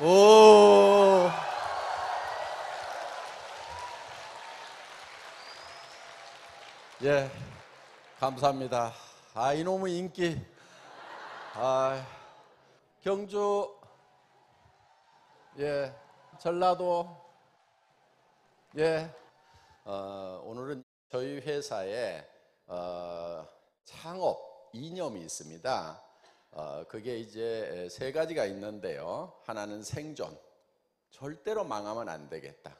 오. 예, 감사합니다. 이놈의 인기. 경주, 예, 전라도, 예, 오늘은 저희 회사에 창업 이념이 있습니다. 그게 이제 세 가지가 있는데요. 하나는 생존, 절대로 망하면 안 되겠다.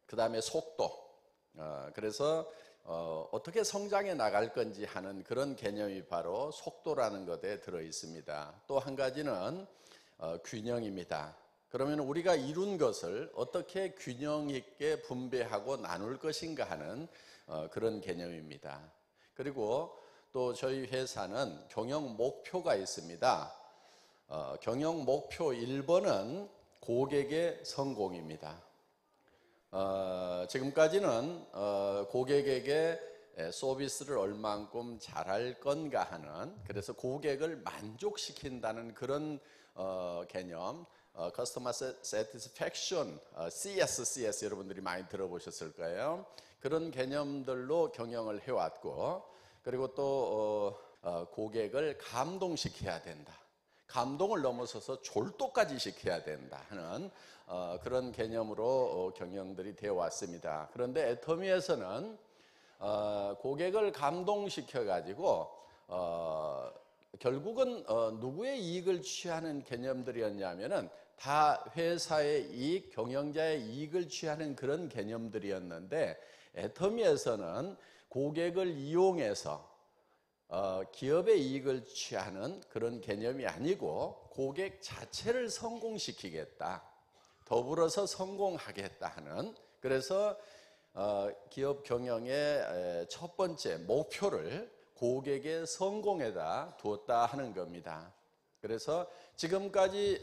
그 다음에 속도, 그래서 어떻게 성장해 나갈 건지 하는 그런 개념이 바로 속도라는 것에 들어 있습니다. 또 한 가지는 균형입니다. 그러면 우리가 이룬 것을 어떻게 균형 있게 분배하고 나눌 것인가 하는 그런 개념입니다. 그리고 또 저희 회사는 경영 목표가 있습니다. 경영 목표 1번은 고객의 성공입니다. 지금까지는 고객에게 서비스를 얼만큼 잘할 건가 하는, 그래서 고객을 만족시킨다는 그런 개념, Customer Satisfaction, CS 여러분들이 많이 들어보셨을 거예요. 그런 개념들로 경영을 해왔고, 그리고 또 고객을 감동시켜야 된다. 감동을 넘어서서 졸도까지 시켜야 된다 하는 그런 개념으로 경영들이 되어 왔습니다. 그런데 애터미에서는 고객을 감동시켜 가지고 결국은 누구의 이익을 취하는 개념들이었냐면은 다 회사의 이익, 경영자의 이익을 취하는 그런 개념들이었는데, 애터미에서는 고객을 이용해서 기업의 이익을 취하는 그런 개념이 아니고 고객 자체를 성공시키겠다, 더불어서 성공하겠다 하는, 그래서 기업 경영의 첫 번째 목표를 고객의 성공에다 두었다 하는 겁니다. 그래서 지금까지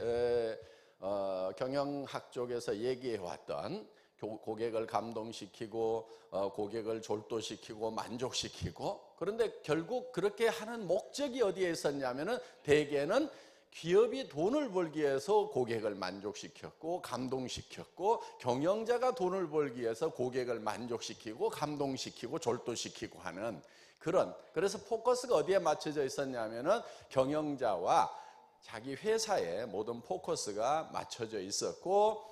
경영학 쪽에서 얘기해 왔던 고객을 감동시키고 고객을 졸도시키고 만족시키고, 그런데 결국 그렇게 하는 목적이 어디에 있었냐면은 대개는 기업이 돈을 벌기 위해서 고객을 만족시켰고 감동시켰고, 경영자가 돈을 벌기 위해서 고객을 만족시키고 감동시키고 졸도시키고 하는 그런, 그래서 포커스가 어디에 맞춰져 있었냐면은 경영자와 자기 회사의 모든 포커스가 맞춰져 있었고,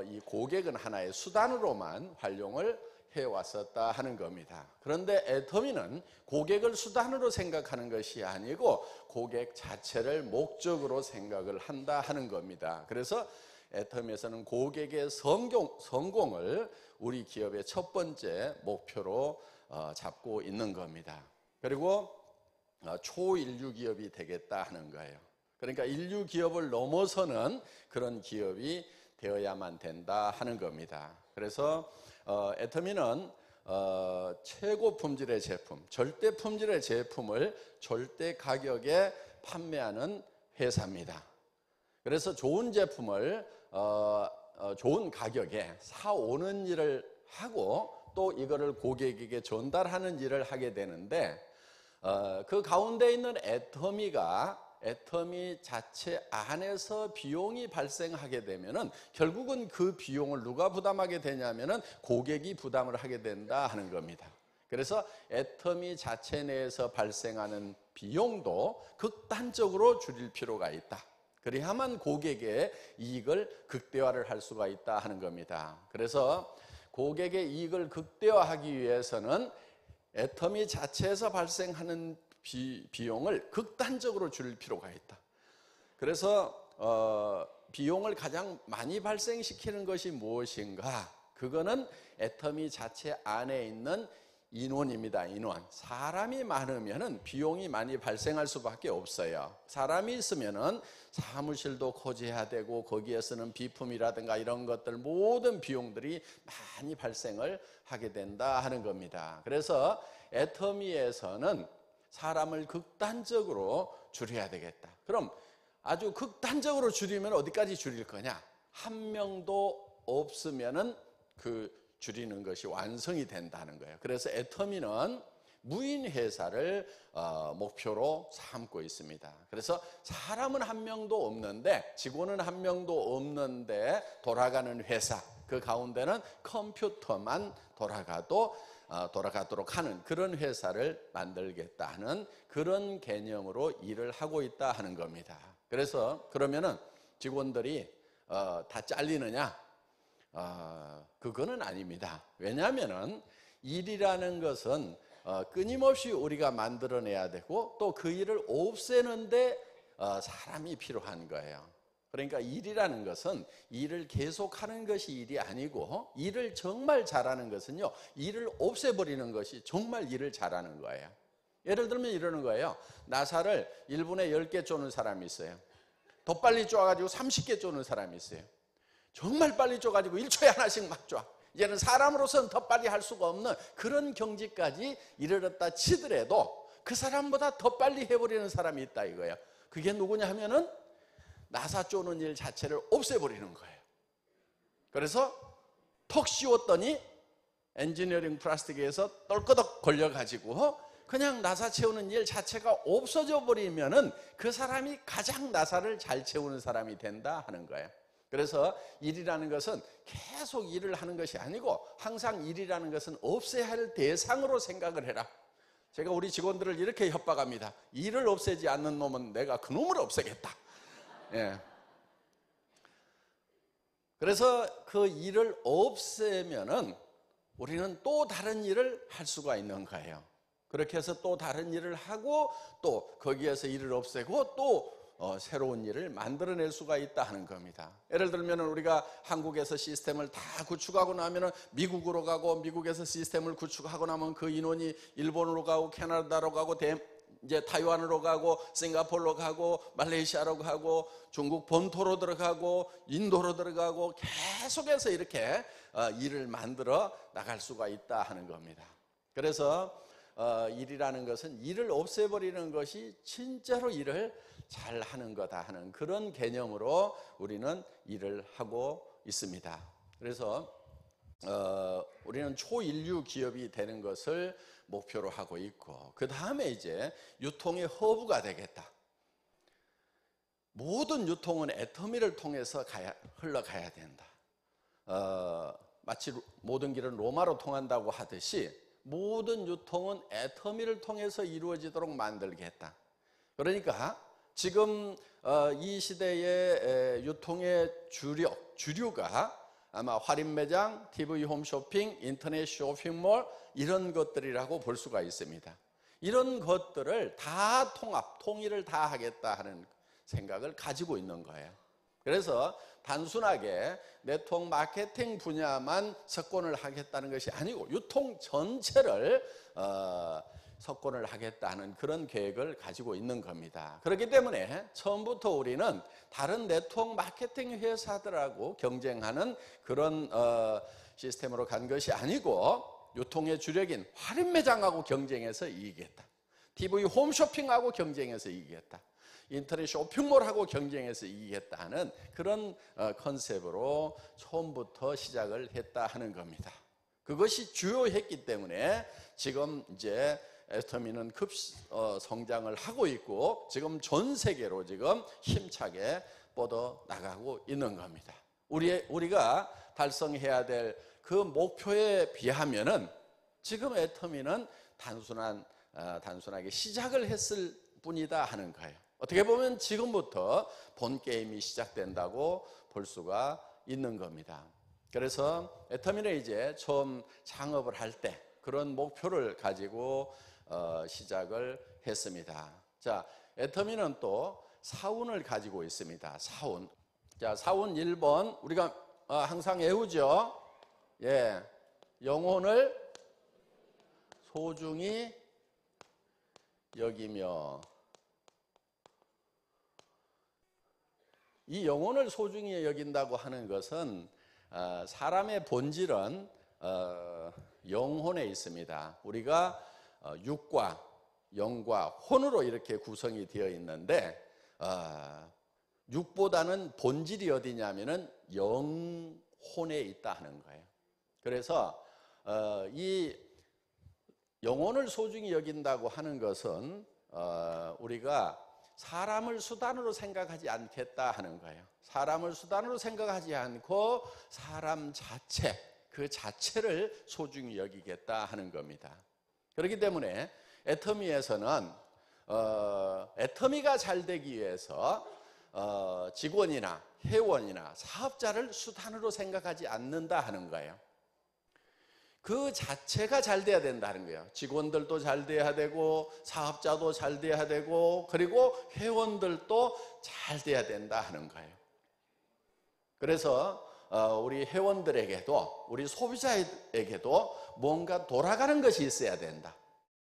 이 고객은 하나의 수단으로만 활용을 해왔었다 하는 겁니다. 그런데 애터미는 고객을 수단으로 생각하는 것이 아니고 고객 자체를 목적으로 생각을 한다 하는 겁니다. 그래서 애터미에서는 고객의 성공을 우리 기업의 첫 번째 목표로 잡고 있는 겁니다. 그리고 초인류 기업이 되겠다 하는 거예요. 그러니까 인류 기업을 넘어서는 그런 기업이 되어야만 된다 하는 겁니다. 그래서 애터미는 최고 품질의 제품, 절대 품질의 제품을 절대 가격에 판매하는 회사입니다. 그래서 좋은 제품을 좋은 가격에 사오는 일을 하고 또 이거를 고객에게 전달하는 일을 하게 되는데, 그 가운데 있는 애터미 자체 안에서 비용이 발생하게 되면은 결국은 그 비용을 누가 부담하게 되냐면은 고객이 부담을 하게 된다 하는 겁니다. 그래서 애터미 자체 내에서 발생하는 비용도 극단적으로 줄일 필요가 있다. 그래야만 고객의 이익을 극대화를 할 수가 있다 하는 겁니다. 그래서 고객의 이익을 극대화하기 위해서는 애터미 자체에서 발생하는 비용을 극단적으로 줄일 필요가 있다. 그래서 비용을 가장 많이 발생시키는 것이 무엇인가? 그거는 애터미 자체 안에 있는 인원입니다. 인원. 사람이 많으면은 비용이 많이 발생할 수밖에 없어요. 사람이 있으면은 사무실도 코지해야 되고 거기에 쓰는 비품이라든가 이런 것들 모든 비용들이 많이 발생을 하게 된다 하는 겁니다. 그래서 애터미에서는 사람을 극단적으로 줄여야 되겠다. 그럼 아주 극단적으로 줄이면 어디까지 줄일 거냐? 한 명도 없으면은 그 줄이는 것이 완성이 된다는 거예요. 그래서 애터미는 무인 회사를 목표로 삼고 있습니다. 그래서 사람은 한 명도 없는데, 직원은 한 명도 없는데 돌아가는 회사, 그 가운데는 컴퓨터만 돌아가도록 하는 그런 회사를 만들겠다는 그런 개념으로 일을 하고 있다 하는 겁니다. 그래서 그러면은 직원들이 다 잘리느냐? 그거는 아닙니다. 왜냐하면은 일이라는 것은 끊임없이 우리가 만들어내야 되고, 또 그 일을 없애는데 사람이 필요한 거예요. 그러니까 일이라는 것은 일을 계속하는 것이 일이 아니고, 일을 정말 잘하는 것은요, 일을 없애버리는 것이 정말 일을 잘하는 거예요. 예를 들면 이러는 거예요. 나사를 1분에 10개 쪼는 사람이 있어요. 더 빨리 쪼아가지고 30개 쪼는 사람이 있어요. 정말 빨리 쪼가지고 1초에 하나씩 막 쪼아. 이제는 사람으로서는 더 빨리 할 수가 없는 그런 경지까지 이르렀다 치더라도 그 사람보다 더 빨리 해버리는 사람이 있다 이거예요. 그게 누구냐 하면은 나사 쪼는 일 자체를 없애버리는 거예요. 그래서 턱 씌웠더니 엔지니어링 플라스틱에서 떨거덕 걸려가지고 그냥 나사 채우는 일 자체가 없어져 버리면은 그 사람이 가장 나사를 잘 채우는 사람이 된다 하는 거예요. 그래서 일이라는 것은 계속 일을 하는 것이 아니고, 항상 일이라는 것은 없애야 할 대상으로 생각을 해라. 제가 우리 직원들을 이렇게 협박합니다. 일을 없애지 않는 놈은 내가 그 놈을 없애겠다. 예. 그래서 그 일을 없애면은 우리는 또 다른 일을 할 수가 있는 거예요. 그렇게 해서 또 다른 일을 하고, 또 거기에서 일을 없애고 또 새로운 일을 만들어낼 수가 있다 하는 겁니다. 예를 들면 우리가 한국에서 시스템을 다 구축하고 나면 미국으로 가고, 미국에서 시스템을 구축하고 나면 그 인원이 일본으로 가고, 캐나다로 가고, 이제 타이완으로 가고, 싱가포르로 가고, 말레이시아로 가고, 중국 본토로 들어가고, 인도로 들어가고, 계속해서 이렇게 일을 만들어 나갈 수가 있다 하는 겁니다. 그래서 일이라는 것은 일을 없애버리는 것이 진짜로 일을 잘 하는 거다 하는 그런 개념으로 우리는 일을 하고 있습니다. 그래서 우리는 초인류 기업이 되는 것을 목표로 하고 있고, 그 다음에 이제 유통의 허브가 되겠다. 모든 유통은 애터미를 통해서 흘러가야 된다. 마치 모든 길은 로마로 통한다고 하듯이 모든 유통은 애터미를 통해서 이루어지도록 만들겠다. 그러니까 지금 이 시대의 유통의 주류가 아마 할인 매장, TV 홈쇼핑, 인터넷 쇼핑몰 이런 것들이라고 볼 수가 있습니다. 이런 것들을 다 통일을 다 하겠다 하는 생각을 가지고 있는 거예요. 그래서 단순하게 네트워크 마케팅 분야만 석권을 하겠다는 것이 아니고 유통 전체를 석권을 하겠다는 그런 계획을 가지고 있는 겁니다. 그렇기 때문에 처음부터 우리는 다른 네트워크 마케팅 회사들하고 경쟁하는 그런 시스템으로 간 것이 아니고, 유통의 주력인 할인 매장하고 경쟁해서 이기겠다. TV 홈쇼핑하고 경쟁해서 이기겠다. 인터넷 쇼핑몰하고 경쟁해서 이기겠다는 그런 컨셉으로 처음부터 시작을 했다 하는 겁니다. 그것이 주요했기 때문에 지금 이제 애터미는 성장을 하고 있고, 지금 전 세계로 지금 힘차게 뻗어 나가고 있는 겁니다. 우리가 달성해야 될 그 목표에 비하면은 지금 애터미는 단순하게 시작을 했을 뿐이다 하는 거예요. 어떻게 보면 지금부터 본 게임이 시작된다고 볼 수가 있는 겁니다. 그래서 애터미는 이제 처음 창업을 할 때 그런 목표를 가지고 시작을 했습니다. 자, 애터미는 또 사운을 가지고 있습니다. 사운. 자, 사운 1번 우리가 항상 외우죠. 예, 영혼을 소중히 여기며. 이 영혼을 소중히 여긴다고 하는 것은 사람의 본질은 영혼에 있습니다. 우리가 육과 영과 혼으로 이렇게 구성이 되어 있는데, 육보다는 본질이 어디냐면은 영혼에 있다 하는 거예요. 그래서 이 영혼을 소중히 여긴다고 하는 것은 우리가 사람을 수단으로 생각하지 않겠다 하는 거예요. 사람을 수단으로 생각하지 않고 사람 자체, 그 자체를 소중히 여기겠다 하는 겁니다. 그렇기 때문에 애터미에서는 애터미가 잘 되기 위해서 직원이나 회원이나 사업자를 수단으로 생각하지 않는다 하는 거예요. 그 자체가 잘 돼야 된다는 거예요. 직원들도 잘 돼야 되고 사업자도 잘 돼야 되고 그리고 회원들도 잘 돼야 된다 하는 거예요. 그래서 우리 회원들에게도 우리 소비자에게도 뭔가 돌아가는 것이 있어야 된다.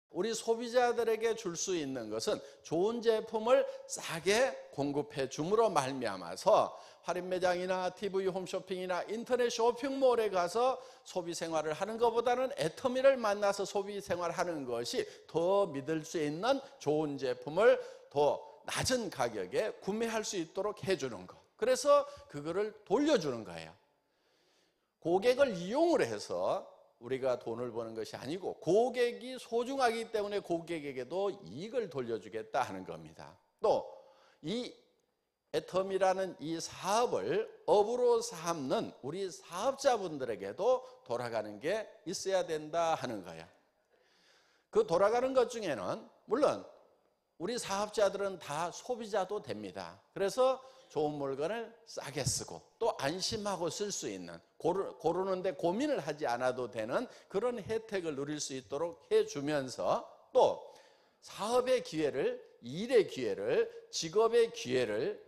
우리 소비자들에게 줄 수 있는 것은 좋은 제품을 싸게 공급해 줌으로 말미암아서 할인 매장이나 TV 홈쇼핑이나 인터넷 쇼핑몰에 가서 소비 생활을 하는 것보다는 애터미를 만나서 소비 생활하는 것이 더 믿을 수 있는 좋은 제품을 더 낮은 가격에 구매할 수 있도록 해주는 것. 그래서 그거를 돌려주는 거예요. 고객을 이용을 해서 우리가 돈을 버는 것이 아니고 고객이 소중하기 때문에 고객에게도 이익을 돌려주겠다 하는 겁니다. 또 이 애터미라는 이 사업을 업으로 삼는 우리 사업자분들에게도 돌아가는 게 있어야 된다 하는 거야. 그 돌아가는 것 중에는 물론 우리 사업자들은 다 소비자도 됩니다. 그래서 좋은 물건을 싸게 쓰고 또 안심하고 쓸 수 있는 고르는데 고민을 하지 않아도 되는 그런 혜택을 누릴 수 있도록 해주면서 또 사업의 기회를, 일의 기회를, 직업의 기회를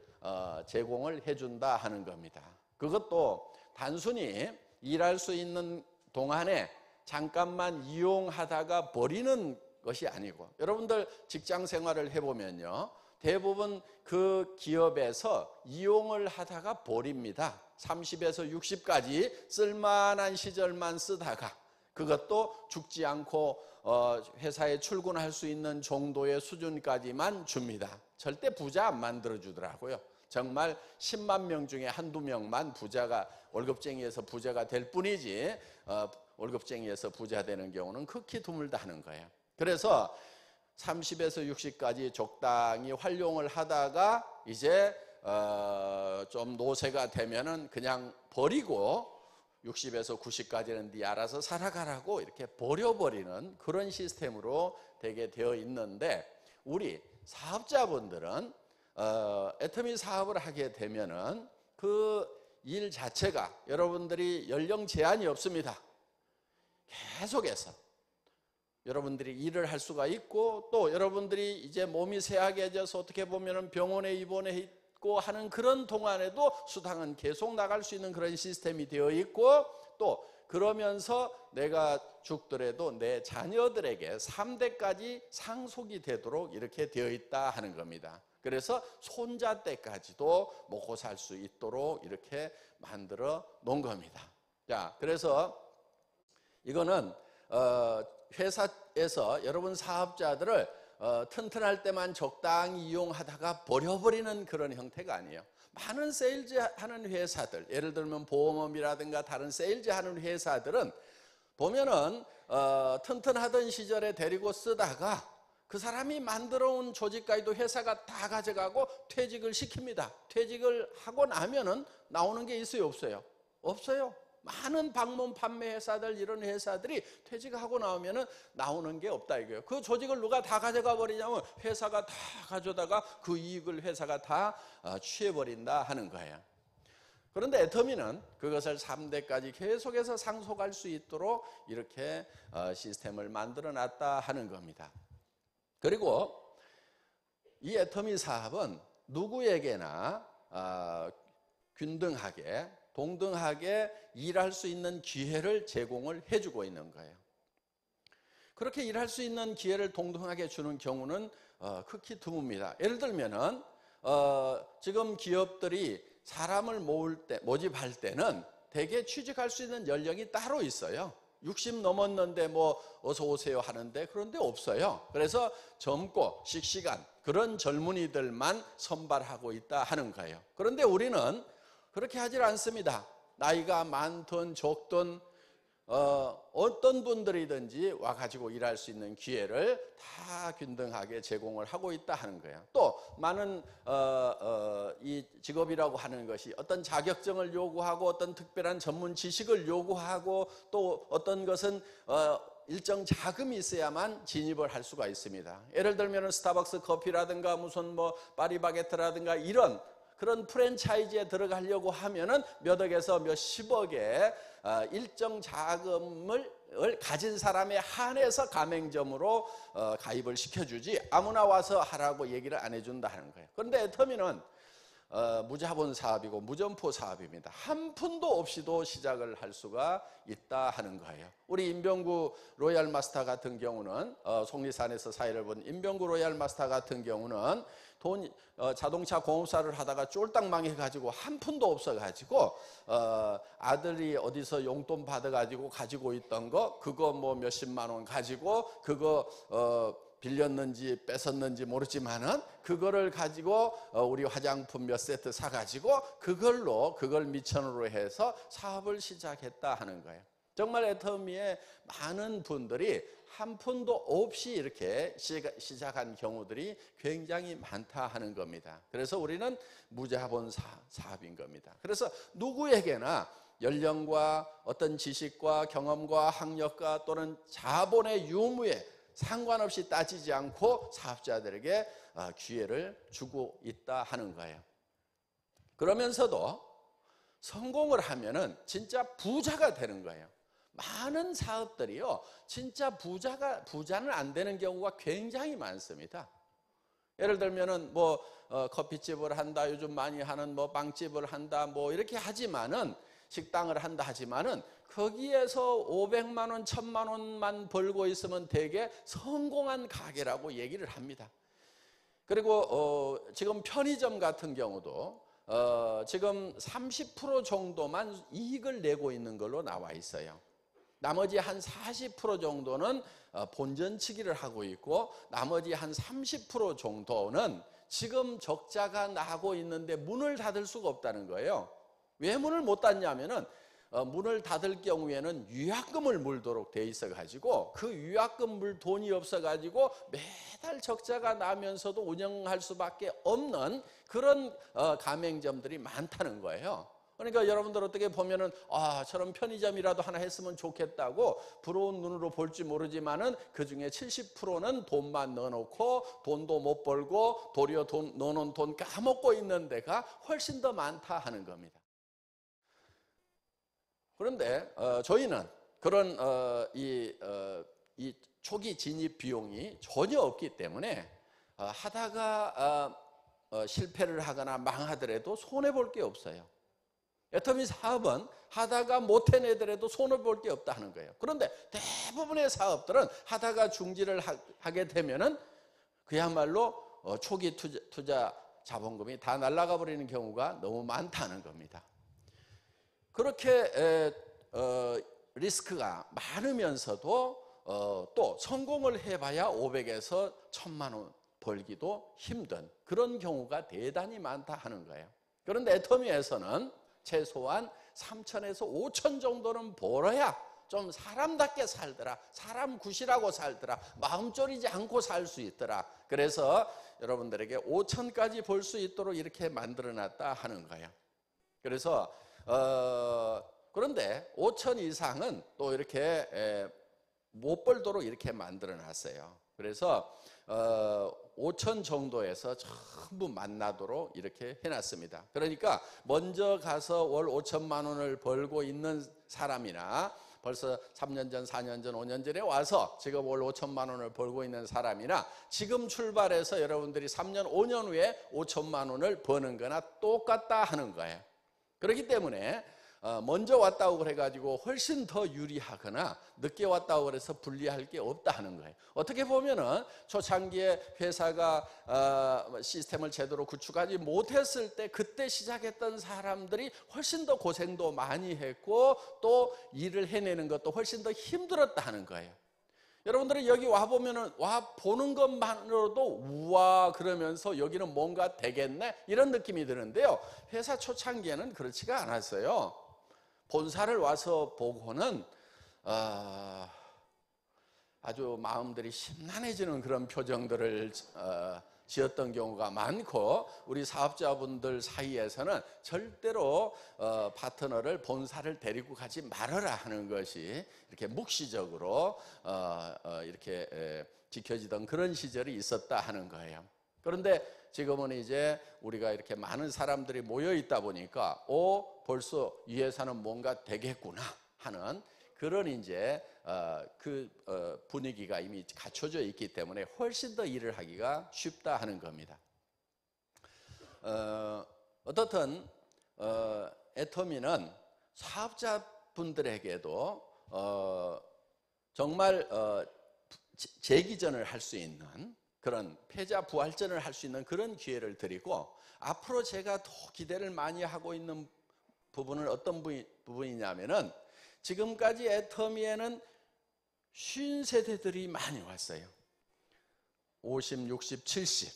제공을 해준다 하는 겁니다. 그것도 단순히 일할 수 있는 동안에 잠깐만 이용하다가 버리는 것이 아니고 여러분들 직장 생활을 해보면요. 대부분 그 기업에서 이용을 하다가 버립니다. 30에서 60까지 쓸만한 시절만 쓰다가 그것도 죽지 않고 회사에 출근할 수 있는 정도의 수준까지만 줍니다. 절대 부자 안 만들어주더라고요. 정말 10만 명 중에 한두 명만 부자가 월급쟁이에서 부자가 될 뿐이지 월급쟁이에서 부자 되는 경우는 극히 드물다 하는 거예요. 그래서 30에서 60까지 적당히 활용을 하다가 이제 좀 노쇠가 되면은 그냥 버리고 60에서 90까지는 네 알아서 살아가라고 이렇게 버려버리는 그런 시스템으로 되게 되어 있는데 우리 사업자분들은 애터미 사업을 하게 되면은 그 일 자체가 여러분들이 연령 제한이 없습니다. 계속해서 여러분들이 일을 할 수가 있고 또 여러분들이 이제 몸이 쇠약해져서 어떻게 보면 병원에 입원해 있고 하는 그런 동안에도 수당은 계속 나갈 수 있는 그런 시스템이 되어 있고 또 그러면서 내가 죽더라도 내 자녀들에게 3대까지 상속이 되도록 이렇게 되어 있다 하는 겁니다. 그래서 손자 때까지도 먹고 살 수 있도록 이렇게 만들어 놓은 겁니다. 자, 그래서 이거는 회사에서 여러분 사업자들을 튼튼할 때만 적당히 이용하다가 버려버리는 그런 형태가 아니에요. 많은 세일즈 하는 회사들, 예를 들면 보험업이라든가 다른 세일즈 하는 회사들은 보면은 튼튼하던 시절에 데리고 쓰다가 그 사람이 만들어 온 조직까지도 회사가 다 가져가고 퇴직을 시킵니다. 퇴직을 하고 나면은 나오는 게 있어요, 없어요? 없어요. 많은 방문 판매 회사들 이런 회사들이 퇴직하고 나오면은 나오는 게 없다 이거예요. 그 조직을 누가 다 가져가 버리냐면 회사가 다 가져다가 그 이익을 회사가 다 취해버린다 하는 거예요. 그런데 애터미는 그것을 3대까지 계속해서 상속할 수 있도록 이렇게 시스템을 만들어 놨다 하는 겁니다. 그리고 이 애터미 사업은 누구에게나 균등하게 동등하게 일할 수 있는 기회를 제공을 해주고 있는 거예요. 그렇게 일할 수 있는 기회를 동등하게 주는 경우는 극히 드뭅니다. 예를 들면은 지금 기업들이 사람을 모집할 때는 대개 취직할 수 있는 연령이 따로 있어요. 60 넘었는데 뭐 어서 오세요 하는데 그런데 없어요. 그래서 젊고 씩씩한 그런 젊은이들만 선발하고 있다 하는 거예요. 그런데 우리는 그렇게 하질 않습니다. 나이가 많든 적든 어떤 분들이든지 와가지고 일할 수 있는 기회를 다 균등하게 제공을 하고 있다 하는 거예요. 또 많은 이 직업이라고 하는 것이 어떤 자격증을 요구하고 어떤 특별한 전문 지식을 요구하고 또 어떤 것은 일정 자금이 있어야만 진입을 할 수가 있습니다. 예를 들면 스타벅스 커피라든가 무슨 뭐 파리바게트라든가 이런 그런 프랜차이즈에 들어가려고 하면은 몇 억에서 몇십억의 일정 자금을 가진 사람에 한해서 가맹점으로 가입을 시켜주지 아무나 와서 하라고 얘기를 안 해준다 하는 거예요. 그런데 애터미는 무자본 사업이고 무점포 사업입니다. 한 푼도 없이도 시작을 할 수가 있다 하는 거예요. 우리 임병구 로얄 마스터 같은 경우는 속리산에서 사회를 본 임병구 로얄 마스터 같은 경우는 자동차 공업사를 하다가 쫄딱 망해가지고 한 푼도 없어가지고 아들이 어디서 용돈 받아가지고 가지고 있던 거 그거 뭐 몇십만 원 가지고 그거 빌렸는지 뺏었는지 모르지만은 그거를 가지고 우리 화장품 몇 세트 사가지고 그걸 미천으로 해서 사업을 시작했다 하는 거예요. 정말 애터미에 많은 분들이 한 푼도 없이 이렇게 시작한 경우들이 굉장히 많다 하는 겁니다. 그래서 우리는 무자본 사업인 겁니다. 그래서 누구에게나 연령과 어떤 지식과 경험과 학력과 또는 자본의 유무에 상관없이 따지지 않고 사업자들에게 기회를 주고 있다 하는 거예요. 그러면서도 성공을 하면은 진짜 부자가 되는 거예요. 많은 사업들이요, 진짜 부자는 안 되는 경우가 굉장히 많습니다. 예를 들면은 뭐 커피집을 한다, 요즘 많이 하는 뭐 빵집을 한다, 뭐 이렇게 하지만은 식당을 한다 하지만은 거기에서 500만 원, 1000만 원만 벌고 있으면 되게 성공한 가게라고 얘기를 합니다. 그리고 지금 편의점 같은 경우도 지금 30% 정도만 이익을 내고 있는 걸로 나와 있어요. 나머지 한 40% 정도는 본전치기를 하고 있고 나머지 한 30% 정도는 지금 적자가 나고 있는데 문을 닫을 수가 없다는 거예요. 왜 문을 못 닫냐면은 문을 닫을 경우에는 위약금을 물도록 돼 있어 가지고 그 위약금 물 돈이 없어 가지고 매달 적자가 나면서도 운영할 수밖에 없는 그런 가맹점들이 많다는 거예요. 그러니까 여러분들 어떻게 보면은 저런 편의점이라도 하나 했으면 좋겠다고 부러운 눈으로 볼지 모르지만은 그 중에 70%는 돈만 넣어놓고 돈도 못 벌고 도리어 넣어놓은 돈 까먹고 있는 데가 훨씬 더 많다 하는 겁니다. 그런데 저희는 그런 이 초기 진입 비용이 전혀 없기 때문에 하다가 실패를 하거나 망하더라도 손해볼 게 없어요. 애터미 사업은 하다가 못 해내더라도 손해볼 게 없다 하는 거예요. 그런데 대부분의 사업들은 하다가 중지를 하게 되면은 그야말로 초기 투자 자본금이 다 날아가 버리는 경우가 너무 많다는 겁니다. 그렇게 리스크가 많으면서도 또 성공을 해봐야 500에서 1000만 원 벌기도 힘든 그런 경우가 대단히 많다 하는 거예요. 그런데 애터미에서는 최소한 3천에서 5천 정도는 벌어야 좀 사람답게 살더라, 사람 굿이라고 살더라, 마음 졸이지 않고 살 수 있더라. 그래서 여러분들에게 5천까지 벌 수 있도록 이렇게 만들어놨다 하는 거예요. 그래서 그런데 5천 이상은 또 이렇게 못 벌도록 이렇게 만들어놨어요. 그래서 5천 정도에서 전부 만나도록 이렇게 해놨습니다. 그러니까 먼저 가서 월 5천만 원을 벌고 있는 사람이나 벌써 3년 전, 4년 전, 5년 전에 와서 지금 월 5천만 원을 벌고 있는 사람이나 지금 출발해서 여러분들이 3년, 5년 후에 5천만 원을 버는 거나 똑같다 하는 거예요. 그렇기 때문에 먼저 왔다고 그래가지고 훨씬 더 유리하거나 늦게 왔다고 그래서 불리할 게 없다 하는 거예요. 어떻게 보면은 초창기에 회사가 시스템을 제대로 구축하지 못했을 때 그때 시작했던 사람들이 훨씬 더 고생도 많이 했고 또 일을 해내는 것도 훨씬 더 힘들었다 하는 거예요. 여러분들이 여기 와보면은 보는 것만으로도 우와 그러면서 여기는 뭔가 되겠네 이런 느낌이 드는데요. 회사 초창기에는 그렇지가 않았어요. 본사를 와서 보고는 아주 마음들이 심란해지는 그런 표정들을 지었던 경우가 많고, 우리 사업자분들 사이에서는 절대로 파트너를 본사를 데리고 가지 말아라 하는 것이 이렇게 묵시적으로 이렇게 지켜지던 그런 시절이 있었다 하는 거예요. 그런데 지금은 이제 우리가 이렇게 많은 사람들이 모여 있다 보니까 벌써 이 회사는 뭔가 되겠구나 하는 그런 이제 분위기가 이미 갖춰져 있기 때문에 훨씬 더 일을 하기가 쉽다 하는 겁니다. 어떻든 애터미는 사업자분들에게도 정말 재기전을 할 수 있는 그런 패자 부활전을 할 수 있는 그런 기회를 드리고, 앞으로 제가 더 기대를 많이 하고 있는 부분은 어떤 부분이냐면은, 지금까지 애터미에는 50세대들이 많이 왔어요. 50, 60, 70.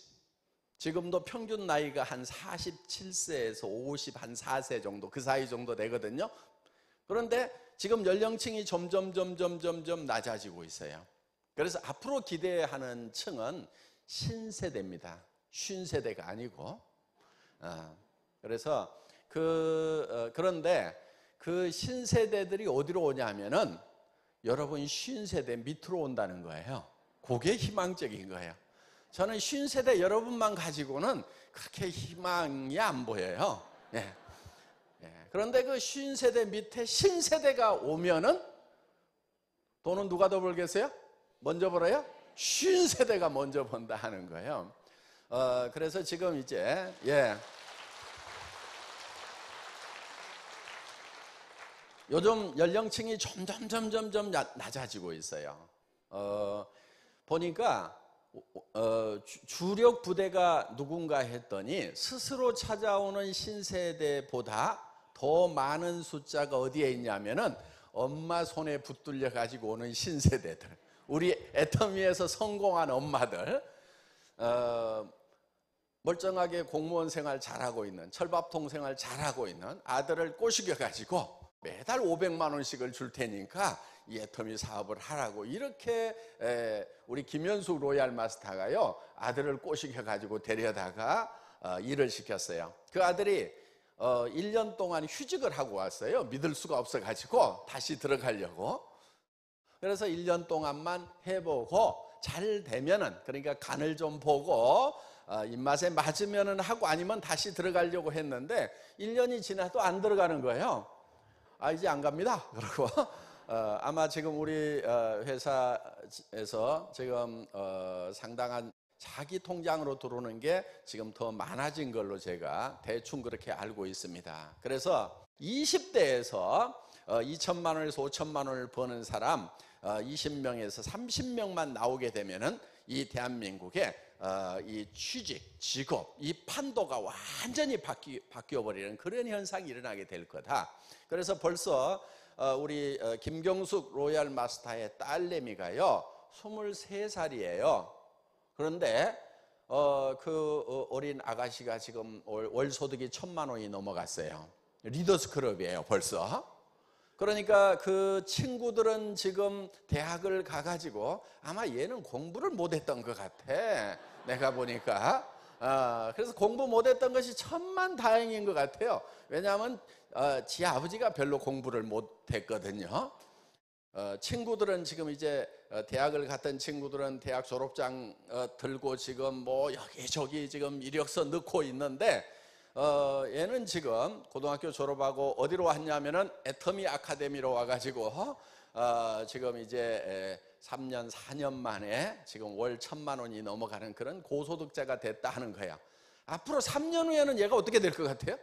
지금도 평균 나이가 한 47세에서 50, 한 4세 정도, 그 사이 정도 되거든요. 그런데 지금 연령층이 점점 낮아지고 있어요. 그래서 앞으로 기대하는 층은 신세대입니다. 50세대가 아니고. 그래서 그런데 그 신세대들이 어디로 오냐면은 여러분 50세대 밑으로 온다는 거예요. 그게 희망적인 거예요. 저는 50세대 여러분만 가지고는 그렇게 희망이 안 보여요. 그런데 그 50세대 밑에 신세대가 오면은 돈은 누가 더 벌겠어요? 먼저 벌어요? 50세대가 먼저 번다 하는 거예요. 그래서 지금 이제 요즘 연령층이 점점 낮아지고 있어요. 보니까 주력 부대가 누군가 했더니 스스로 찾아오는 신세대보다 더 많은 숫자가 어디에 있냐면은 엄마 손에 붙들려 가지고 오는 신세대들, 우리 애터미에서 성공한 엄마들, 멀쩡하게 공무원 생활 잘하고 있는, 철밥통 생활 잘하고 있는 아들을 꼬시겨 가지고 매달 500만 원씩을 줄 테니까 이 애터미 사업을 하라고, 이렇게 우리 김현숙 로얄 마스터가요 아들을 꼬시겨 가지고 데려다가 일을 시켰어요. 그 아들이 1년 동안 휴직을 하고 왔어요. 믿을 수가 없어 가지고 다시 들어가려고. 그래서 1년 동안만 해보고 잘 되면은, 그러니까 간을 좀 보고 입맛에 맞으면은 하고, 아니면 다시 들어가려고 했는데 1년이 지나도 안 들어가는 거예요. 이제 안 갑니다. 그러고 아마 지금 우리 회사에서 지금 상당한 자기 통장으로 들어오는 게 지금 더 많아진 걸로 제가 대충 그렇게 알고 있습니다. 그래서 20대에서 2천만 원에서 5천만 원을 버는 사람 20명에서 30명만 나오게 되면은 이 대한민국의 이 취직, 직업, 이 판도가 완전히 바뀌어버리는 그런 현상이 일어나게 될 거다. 그래서 벌써 우리 김경숙 로얄 마스터의 딸내미가요 23살이에요. 그런데 그 어린 아가씨가 지금 월 소득이 1,000만 원이 넘어갔어요. 리더스 클럽이에요 벌써. 그러니까 그 친구들은 지금 대학을 가가지고 아마 얘는 공부를 못했던 것 같아, 내가 보니까. 그래서 공부 못했던 것이 천만다행인 것 같아요. 왜냐하면 지 아버지가 별로 공부를 못했거든요. 친구들은 지금 이제 대학을 갔던 친구들은 대학 졸업장 들고 지금 뭐 여기저기 지금 이력서 넣고 있는데, 얘는 지금 고등학교 졸업하고 어디로 왔냐면은 애터미 아카데미로 와가지고 지금 이제 3년 4년 만에 지금 월 1,000만 원이 넘어가는 그런 고소득자가 됐다 하는 거예요. 앞으로 3년 후에는 얘가 어떻게 될 것 같아요?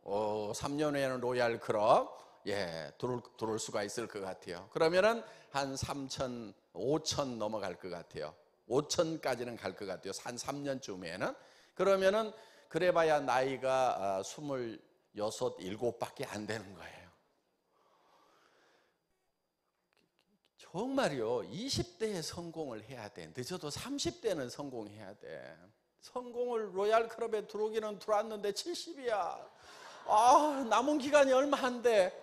3년 후에는 로얄 클럽 들어올 수가 있을 것 같아요. 그러면은 한 3천, 5천 넘어갈 것 같아요. 5천까지는 갈 것 같아요. 한 3년쯤에는. 그러면은 그래봐야 나이가 26, 7밖에 안 되는 거예요. 정말요, 20대에 성공을 해야 돼. 늦어도 30대는 성공해야 돼. 성공을 로얄 클럽에 들어오기는 들어왔는데 70이야. 남은 기간이 얼마 안 돼.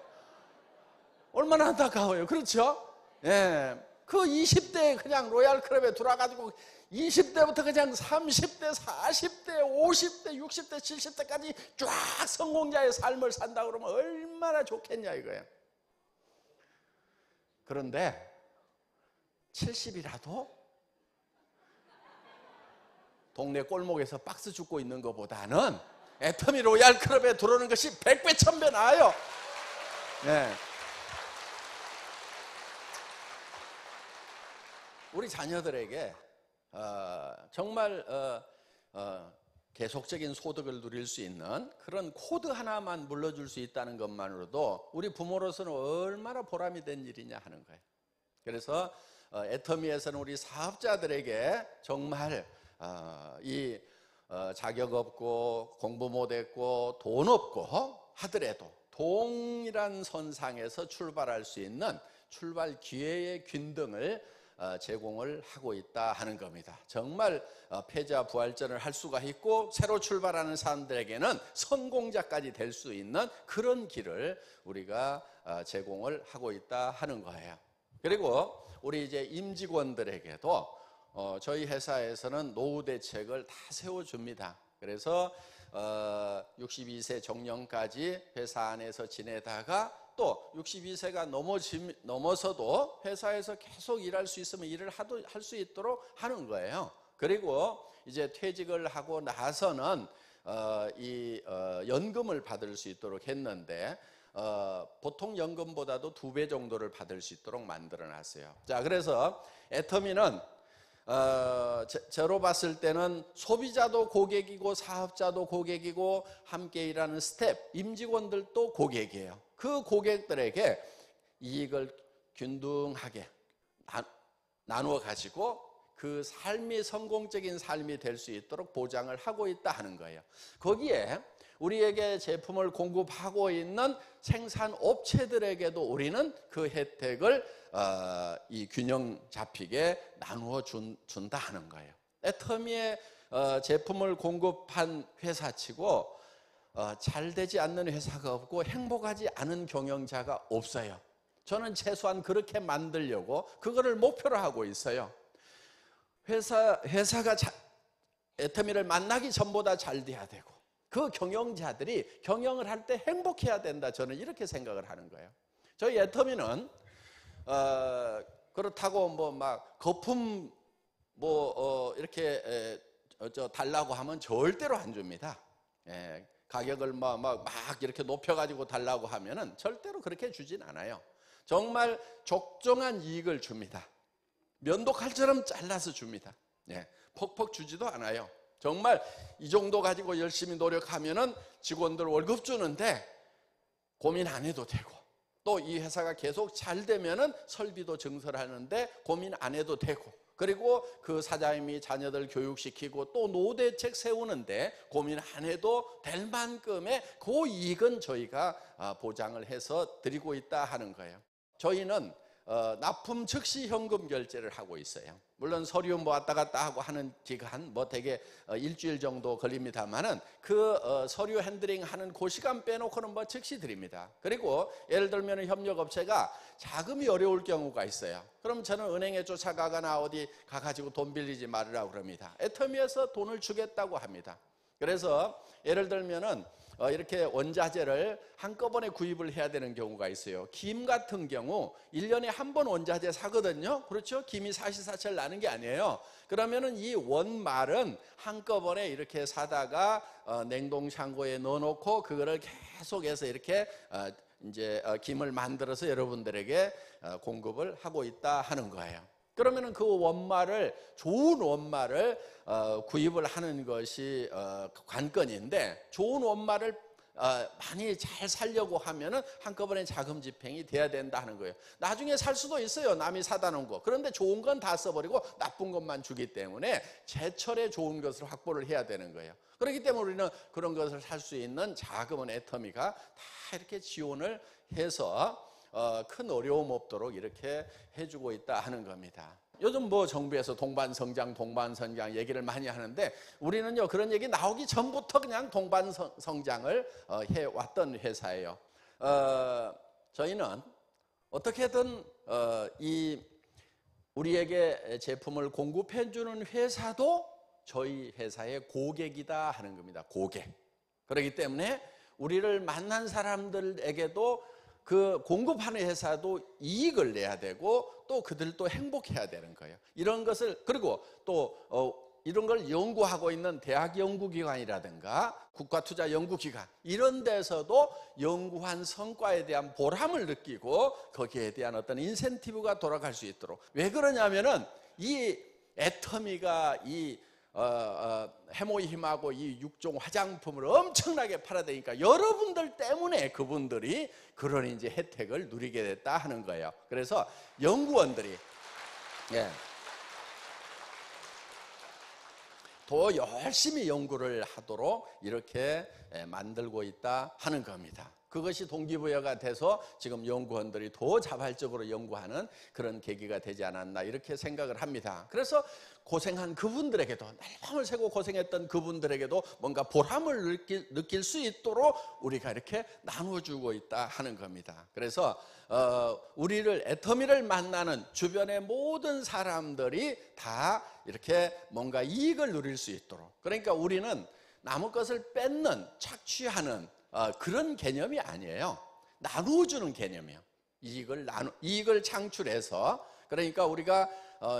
얼마나 안타까워요. 그렇죠? 예. 그 20대에 그냥 로얄 클럽에 들어와가지고 20대부터 그냥 30대, 40대, 50대, 60대, 70대까지 쫙 성공자의 삶을 산다 그러면 얼마나 좋겠냐 이거예요. 그런데 70이라도 동네 골목에서 박스 줍고 있는 것보다는 애터미 로얄 클럽에 들어오는 것이 100배, 1000배 나아요. 네. 우리 자녀들에게 정말 계속적인 소득을 누릴 수 있는 그런 코드 하나만 물려줄 수 있다는 것만으로도 우리 부모로서는 얼마나 보람이 된 일이냐 하는 거예요. 그래서 애터미에서는 우리 사업자들에게 정말 이 자격 없고 공부 못했고 돈 없고 하더라도 동일한 선상에서 출발할 수 있는 출발 기회의 균등을 제공을 하고 있다 하는 겁니다. 정말 패자 부활전을 할 수가 있고 새로 출발하는 사람들에게는 성공자까지 될 수 있는 그런 길을 우리가 제공을 하고 있다 하는 거예요. 그리고 우리 이제 임직원들에게도 저희 회사에서는 노후 대책을 다 세워줍니다. 그래서 62세 정년까지 회사 안에서 지내다가 또 62세가 넘어서도 회사에서 계속 일할 수 있으면 일을 할 수 있도록 하는 거예요. 그리고 이제 퇴직을 하고 나서는 연금을 받을 수 있도록 했는데 보통 연금보다도 2배 정도를 받을 수 있도록 만들어 놨어요. 자, 그래서 애터미는 저로 봤을 때는 소비자도 고객이고 사업자도 고객이고 함께 일하는 스텝, 임직원들도 고객이에요. 그 고객들에게 이익을 균등하게 나누어 가지고 그 삶이 성공적인 삶이 될 수 있도록 보장을 하고 있다 하는 거예요. 거기에 우리에게 제품을 공급하고 있는 생산업체들에게도 우리는 그 혜택을 이 균형 잡히게 나누어 준다 하는 거예요. 애터미의 제품을 공급한 회사치고 잘 되지 않는 회사가 없고 행복하지 않은 경영자가 없어요. 저는 최소한 그렇게 만들려고 그거를 목표로 하고 있어요. 회사가 애터미를 만나기 전보다 잘 돼야 되고 그 경영자들이 경영을 할 때 행복해야 된다. 저는 이렇게 생각을 하는 거예요. 저희 애터미는 그렇다고 뭐 막 거품 이렇게 달라고 하면 절대로 안 줍니다. 예, 가격을 막 이렇게 높여가지고 달라고 하면은 절대로 그렇게 주진 않아요. 정말 적정한 이익을 줍니다. 면도칼처럼 잘라서 줍니다. 예, 퍽퍽 주지도 않아요. 정말 이 정도 가지고 열심히 노력하면은 직원들 월급 주는데 고민 안 해도 되고 또 이 회사가 계속 잘 되면은 설비도 증설하는데 고민 안 해도 되고 그리고 그 사장님이 자녀들 교육시키고 또 노후 대책 세우는데 고민 안 해도 될 만큼의 그 이익은 저희가 보장을 해서 드리고 있다 하는 거예요. 저희는 납품 즉시 현금 결제를 하고 있어요. 물론 서류 왔다 갔다 하고 하는 기간 되게 일주일 정도 걸립니다만은 그 서류 핸들링 하는 그 시간 빼놓고는 즉시 드립니다. 그리고 예를 들면 협력업체가 자금이 어려울 경우가 있어요. 그럼 저는 은행에 쫓아가거나 어디 가가지고 돈 빌리지 말으라고 그럽니다. 애터미에서 돈을 주겠다고 합니다. 그래서 예를 들면은 이렇게 원자재를 한꺼번에 구입을 해야 되는 경우가 있어요. 김 같은 경우 1년에 한 번 원자재 사거든요. 그렇죠? 김이 사시사철 나는 게 아니에요. 그러면은 이 원말은 한꺼번에 이렇게 사다가 냉동창고에 넣어놓고 그거를 계속해서 이렇게 이제 김을 만들어서 여러분들에게 공급을 하고 있다 하는 거예요. 그러면은 그 원말을 좋은 원말을 구입을 하는 것이 관건인데 좋은 원말을 많이 잘 살려고 하면은 한꺼번에 자금 집행이 돼야 된다 하는 거예요. 나중에 살 수도 있어요. 남이 사다 놓은 거. 그런데 좋은 건 다 써버리고 나쁜 것만 주기 때문에 제철에 좋은 것을 확보를 해야 되는 거예요. 그렇기 때문에 우리는 그런 것을 살 수 있는 자금은 애터미가 다 이렇게 지원을 해서 큰 어려움 없도록 이렇게 해주고 있다 하는 겁니다. 요즘 정부에서 동반성장 얘기를 많이 하는데 우리는요 그런 얘기 나오기 전부터 그냥 동반성장을 해왔던 회사예요. 저희는 어떻게든 이 우리에게 제품을 공급해 주는 회사도 저희 회사의 고객이다 하는 겁니다. 고객. 그렇기 때문에 우리를 만난 사람들에게도 그 공급하는 회사도 이익을 내야 되고 또 그들도 행복해야 되는 거예요. 이런 것을, 그리고 또 이런 걸 연구하고 있는 대학 연구기관이라든가 국가투자연구기관 이런 데서도 연구한 성과에 대한 보람을 느끼고 거기에 대한 어떤 인센티브가 돌아갈 수 있도록. 왜 그러냐면은 이 애터미가 이 해모힘하고 이 6종 화장품을 엄청나게 팔아대니까 여러분들 때문에 그분들이 그런 이제 혜택을 누리게 됐다 하는 거예요. 그래서 연구원들이 더 열심히 연구를 하도록 이렇게 만들고 있다 하는 겁니다. 그것이 동기부여가 돼서 지금 연구원들이 더 자발적으로 연구하는 그런 계기가 되지 않았나 이렇게 생각을 합니다. 그래서 고생한 그분들에게도, 날밤을 새고 고생했던 그분들에게도 뭔가 보람을 느낄 수 있도록 우리가 이렇게 나눠주고 있다 하는 겁니다. 그래서 우리를, 애터미를 만나는 주변의 모든 사람들이 다 이렇게 뭔가 이익을 누릴 수 있도록, 그러니까 우리는 남의 것을 뺏는, 착취하는 그런 개념이 아니에요. 나누어주는 개념이에요. 이익을 창출해서, 그러니까 우리가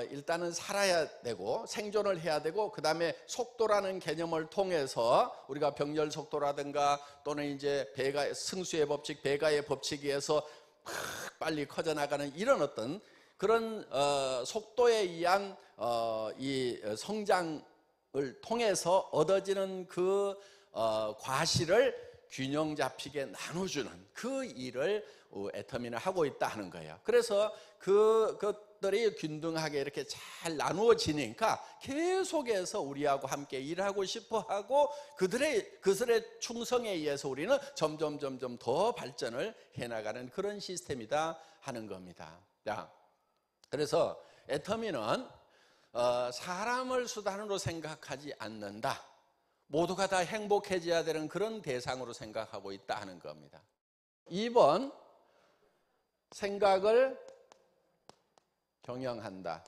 일단은 살아야 되고 생존을 해야 되고, 그 다음에 속도라는 개념을 통해서 우리가 병렬 속도라든가 또는 이제 승수의 법칙, 배가의 법칙에 의해서 빨리 커져나가는 이런 어떤 그런 속도에 의한 이 성장을 통해서 얻어지는 그 과실을 균형 잡히게 나눠주는 그 일을 애터미는 하고 있다 하는 거예요. 그래서 그것들이 균등하게 이렇게 잘 나누어지니까 계속해서 우리하고 함께 일하고 싶어하고 그들의 충성에 의해서 우리는 점점 더 발전을 해나가는 그런 시스템이다 하는 겁니다. 자, 그래서 애터미는 사람을 수단으로 생각하지 않는다. 모두가 다 행복해져야 되는 그런 대상으로 생각하고 있다 하는 겁니다. 2번, 생각을 경영한다.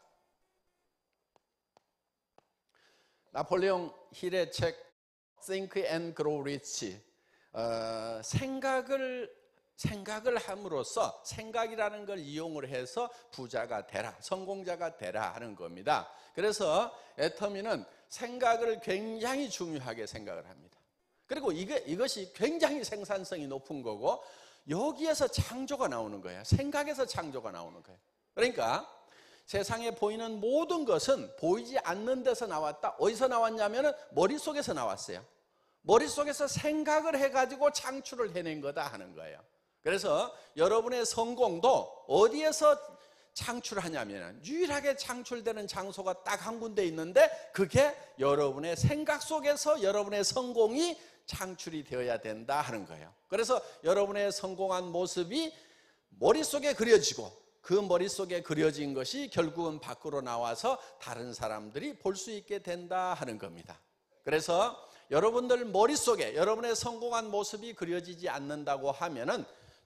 나폴레옹 힐의 책 Think and Grow Rich, 생각을 함으로써, 생각이라는 걸 이용을 해서 부자가 되라, 성공자가 되라 하는 겁니다. 그래서 애터미는 생각을 굉장히 중요하게 생각을 합니다. 그리고 이것이 굉장히 생산성이 높은 거고, 여기에서 창조가 나오는 거예요. 생각에서 창조가 나오는 거예요. 그러니까 세상에 보이는 모든 것은 보이지 않는 데서 나왔다. 어디서 나왔냐면은 머릿속에서 나왔어요. 머릿속에서 생각을 해가지고 창출을 해낸 거다 하는 거예요. 그래서 여러분의 성공도 어디에서 창출하냐면 유일하게 창출되는 장소가 딱 한 군데 있는데, 그게 여러분의 생각 속에서 여러분의 성공이 창출이 되어야 된다 하는 거예요. 그래서 여러분의 성공한 모습이 머릿속에 그려지고, 그 머릿속에 그려진 것이 결국은 밖으로 나와서 다른 사람들이 볼 수 있게 된다 하는 겁니다. 그래서 여러분들 머릿속에 여러분의 성공한 모습이 그려지지 않는다고 하면은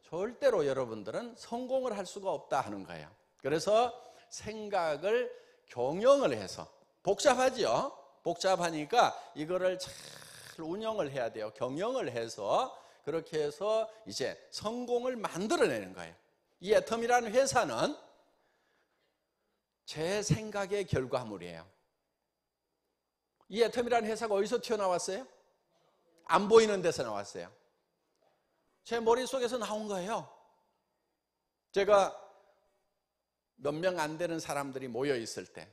절대로 여러분들은 성공을 할 수가 없다 하는 거예요. 그래서 생각을 경영을 해서, 복잡하죠? 복잡하니까 이거를 잘 운영을 해야 돼요. 경영을 해서 그렇게 해서 이제 성공을 만들어내는 거예요. 이 애터미라는 회사는 제 생각의 결과물이에요. 이 애터미라는 회사가 어디서 튀어나왔어요? 안 보이는 데서 나왔어요. 제 머릿속에서 나온 거예요. 제가 몇 명 안 되는 사람들이 모여 있을 때,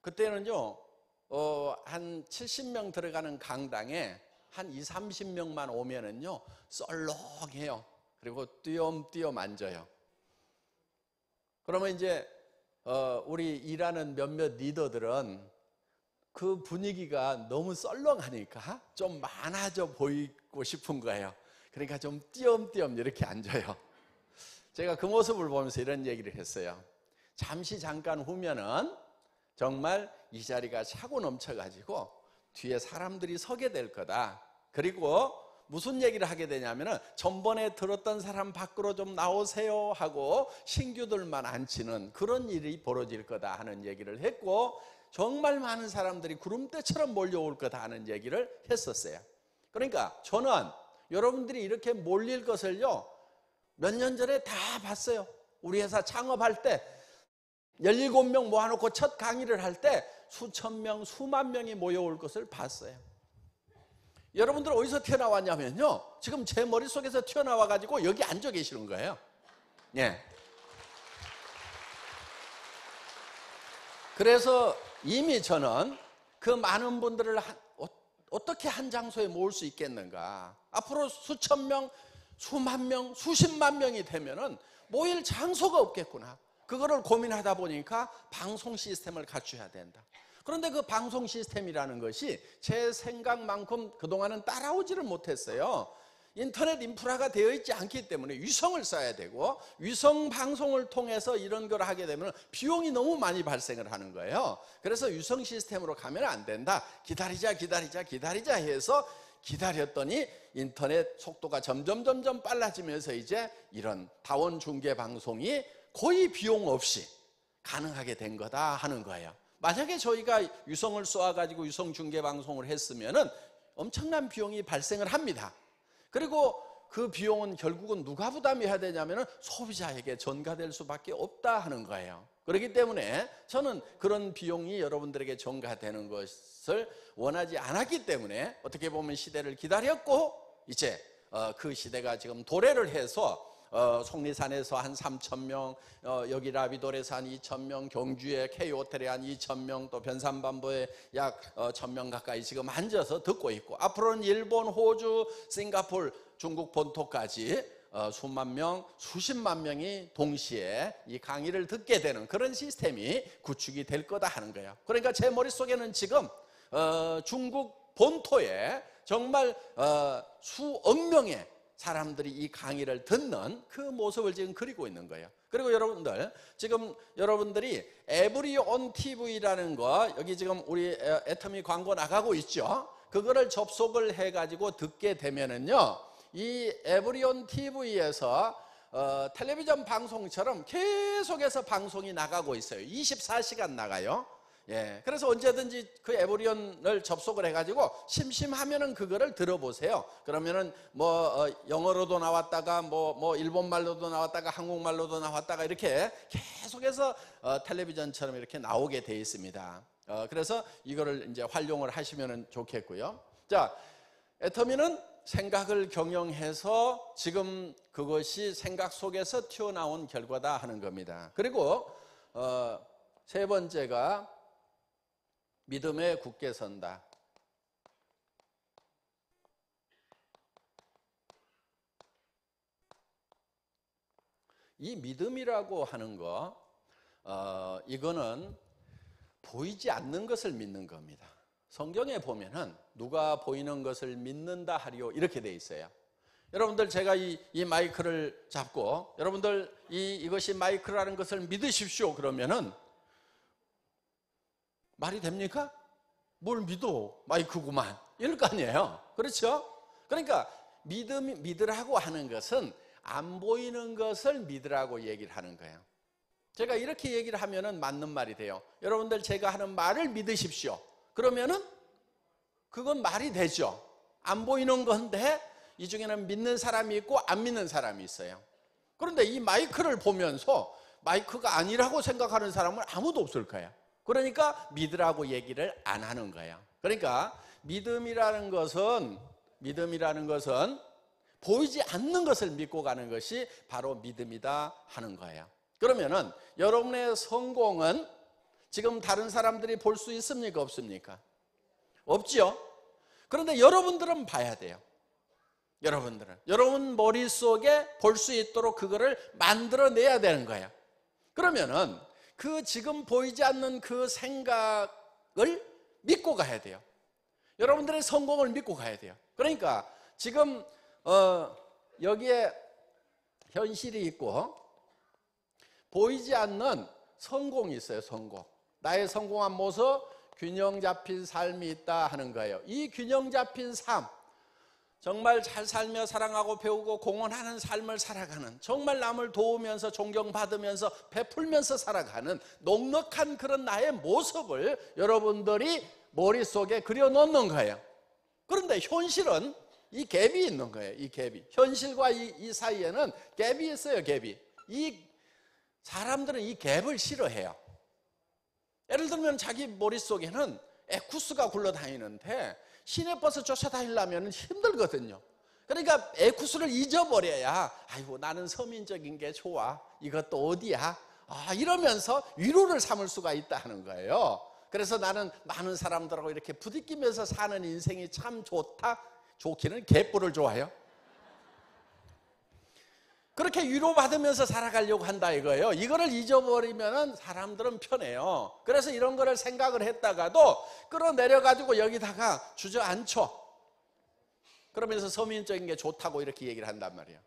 그때는요 한 70명 들어가는 강당에 한 20-30명만 오면은요 썰렁해요. 그리고 띄엄띄엄 앉아요. 그러면 이제 우리 일하는 몇몇 리더들은 그 분위기가 너무 썰렁하니까 좀 많아져 보이고 싶은 거예요. 그러니까 좀 띄엄띄엄 이렇게 앉아요. 제가 그 모습을 보면서 이런 얘기를 했어요. 잠깐 후면은 정말 이 자리가 차고 넘쳐가지고 뒤에 사람들이 서게 될 거다. 그리고 무슨 얘기를 하게 되냐면은 전번에 들었던 사람 밖으로 좀 나오세요 하고 신규들만 앉히는 그런 일이 벌어질 거다 하는 얘기를 했고, 정말 많은 사람들이 구름대처럼 몰려올 거다 하는 얘기를 했었어요. 그러니까 저는 여러분들이 이렇게 몰릴 것을요, 몇 년 전에 다 봤어요. 우리 회사 창업할 때 17명 모아놓고 첫 강의를 할 때 수천 명, 수만 명이 모여올 것을 봤어요. 여러분들 어디서 튀어나왔냐면요, 지금 제 머릿속에서 튀어나와가지고 여기 앉아 계시는 거예요. 예. 그래서 이미 저는 그 많은 분들을 어떻게 한 장소에 모을 수 있겠는가. 앞으로 수천 명, 수만 명, 수십만 명이 되면은 모일 장소가 없겠구나. 그거를 고민하다 보니까 방송 시스템을 갖춰야 된다. 그런데 그 방송 시스템이라는 것이 제 생각만큼 그동안은 따라오지를 못했어요. 인터넷 인프라가 되어 있지 않기 때문에 위성을 써야 되고, 위성 방송을 통해서 이런 걸 하게 되면 비용이 너무 많이 발생을 하는 거예요. 그래서 위성 시스템으로 가면 안 된다. 기다리자 해서 기다렸더니 인터넷 속도가 점점 빨라지면서 이제 이런 다원 중계 방송이 거의 비용 없이 가능하게 된 거다 하는 거예요. 만약에 저희가 위성을 쏘아가지고 위성 중계 방송을 했으면은 엄청난 비용이 발생을 합니다. 그리고 그 비용은 결국은 누가 부담해야 되냐면은 소비자에게 전가될 수밖에 없다 하는 거예요. 그렇기 때문에 저는 그런 비용이 여러분들에게 전가되는 것을 원하지 않았기 때문에 어떻게 보면 시대를 기다렸고, 이제 그 시대가 지금 도래를 해서 속리산에서 한 3,000명, 여기 라비돌에서 한 2,000명, 경주에 K호텔에 한 2,000명, 또 변산반도에 약 1,000명 가까이 지금 앉아서 듣고 있고, 앞으로는 일본, 호주, 싱가포르, 중국 본토까지 수만 명, 수십만 명이 동시에 이 강의를 듣게 되는 그런 시스템이 구축이 될 거다 하는 거예요. 그러니까 제 머릿속에는 지금 중국 본토에 정말 수억 명의 사람들이 이 강의를 듣는 그 모습을 지금 그리고 있는 거예요. 그리고 여러분들, 지금 여러분들이 에브리온 TV라는 거, 여기 지금 우리 애터미 광고 나가고 있죠. 그거를 접속을 해가지고 듣게 되면은요, 이 에브리온 TV에서 텔레비전 방송처럼 계속해서 방송이 나가고 있어요. 24시간 나가요. 예, 그래서 언제든지 그 에브리온을 접속을 해가지고 심심하면은 그거를 들어보세요. 그러면은 영어로도 나왔다가 일본말로도 나왔다가 한국말로도 나왔다가 이렇게 계속해서 텔레비전처럼 이렇게 나오게 돼 있습니다. 그래서 이거를 이제 활용을 하시면은 좋겠고요. 자, 애터미는 생각을 경영해서 지금 그것이 생각 속에서 튀어나온 결과다 하는 겁니다. 그리고 세 번째가 믿음에 굳게 선다. 이 믿음이라고 하는 거, 이거는 보이지 않는 것을 믿는 겁니다. 성경에 보면은 누가 보이는 것을 믿는다 하리요 이렇게 돼 있어요. 여러분들, 제가 이 마이크를 잡고 여러분들 이것이 마이크라는 것을 믿으십시오 그러면은 말이 됩니까? 뭘 믿어? 마이크구만. 이럴 거 아니에요. 그렇죠? 그러니까 믿으라고 하는 것은 안 보이는 것을 믿으라고 얘기를 하는 거예요. 제가 이렇게 얘기를 하면은 맞는 말이 돼요. 여러분들, 제가 하는 말을 믿으십시오. 그러면은 그건 말이 되죠. 안 보이는 건데 이 중에는 믿는 사람이 있고 안 믿는 사람이 있어요. 그런데 이 마이크를 보면서 마이크가 아니라고 생각하는 사람은 아무도 없을 거예요. 그러니까 믿으라고 얘기를 안 하는 거예요. 그러니까 믿음이라는 것은 보이지 않는 것을 믿고 가는 것이 바로 믿음이다 하는 거예요. 그러면은 여러분의 성공은 지금 다른 사람들이 볼 수 있습니까? 없습니까? 없지요. 그런데 여러분들은 봐야 돼요. 여러분 머릿속에 볼 수 있도록 그거를 만들어내야 되는 거예요. 그러면은 그 지금 보이지 않는 그 생각을 믿고 가야 돼요. 여러분들의 성공을 믿고 가야 돼요. 그러니까 지금 여기에 현실이 있고 보이지 않는 성공이 있어요. 성공. 나의 성공한 모습, 균형 잡힌 삶이 있다 하는 거예요. 이 균형 잡힌 삶, 정말 잘 살며 사랑하고 배우고 공헌하는 삶을 살아가는, 정말 남을 도우면서 존경받으면서 베풀면서 살아가는 넉넉한 그런 나의 모습을 여러분들이 머릿속에 그려놓는 거예요. 그런데 현실은 이 갭이 있는 거예요. 이 갭이. 현실과 이 사이에는 갭이 있어요. 갭이. 이 사람들은 이 갭을 싫어해요. 예를 들면 자기 머릿속에는 에쿠스가 굴러다니는데 시내버스 쫓아다니려면 힘들거든요. 그러니까 에쿠스를 잊어버려야 아이고 나는 서민적인 게 좋아, 이것도 어디야, 이러면서 위로를 삼을 수가 있다는 거예요. 그래서 나는 많은 사람들하고 이렇게 부딪히면서 사는 인생이 참 좋다. 좋기는 개뿔을 좋아해요. 그렇게 위로받으면서 살아가려고 한다 이거예요. 이거를 잊어버리면 사람들은 편해요. 그래서 이런 거를 생각을 했다가도 끌어내려가지고 여기다가 주저앉혀. 그러면서 서민적인 게 좋다고 이렇게 얘기를 한단 말이에요.